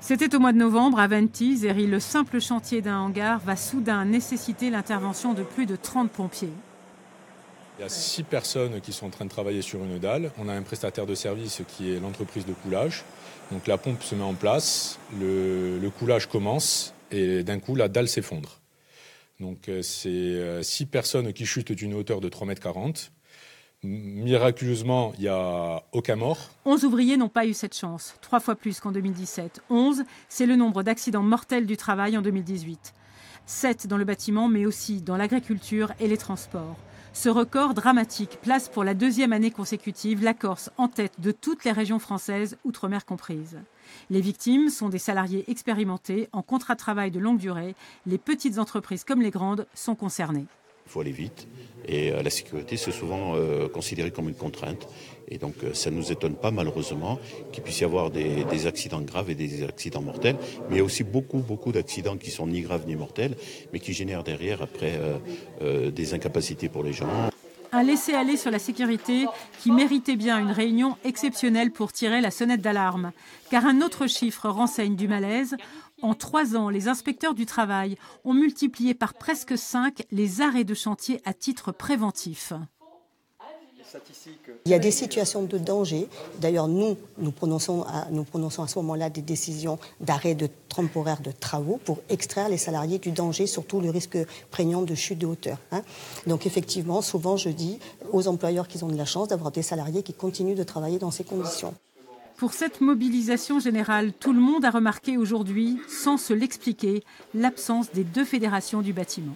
C'était au mois de novembre à Venties et le simple chantier d'un hangar va soudain nécessiter l'intervention de plus de 30 pompiers. Il y a 6 personnes qui sont en train de travailler sur une dalle. On a un prestataire de service qui est l'entreprise de coulage. Donc la pompe se met en place, le coulage commence et d'un coup la dalle s'effondre. Donc c'est 6 personnes qui chutent d'une hauteur de 3,40 m. Miraculeusement, il n'y a aucun mort. 11 ouvriers n'ont pas eu cette chance, 3 fois plus qu'en 2017. 11, c'est le nombre d'accidents mortels du travail en 2018. 7 dans le bâtiment, mais aussi dans l'agriculture et les transports. Ce record dramatique place pour la 2e année consécutive la Corse en tête de toutes les régions françaises, outre-mer comprises. Les victimes sont des salariés expérimentés en contrat de travail de longue durée. Les petites entreprises comme les grandes sont concernées. Il faut aller vite et la sécurité c'est souvent considéré comme une contrainte et donc ça ne nous étonne pas malheureusement qu'il puisse y avoir des accidents graves et des accidents mortels, mais il y a aussi beaucoup d'accidents qui sont ni graves ni mortels mais qui génèrent derrière après des incapacités pour les gens. Un laisser-aller sur la sécurité qui méritait bien une réunion exceptionnelle pour tirer la sonnette d'alarme. Car un autre chiffre renseigne du malaise. En 3 ans, les inspecteurs du travail ont multiplié par presque 5 les arrêts de chantier à titre préventif. Il y a des situations de danger. D'ailleurs, nous prononçons à ce moment-là des décisions d'arrêt temporaire de travaux pour extraire les salariés du danger, surtout le risque prégnant de chute de hauteur. Donc effectivement, souvent je dis aux employeurs qu'ils ont de la chance d'avoir des salariés qui continuent de travailler dans ces conditions. Pour cette mobilisation générale, tout le monde a remarqué aujourd'hui, sans se l'expliquer, l'absence des 2 fédérations du bâtiment.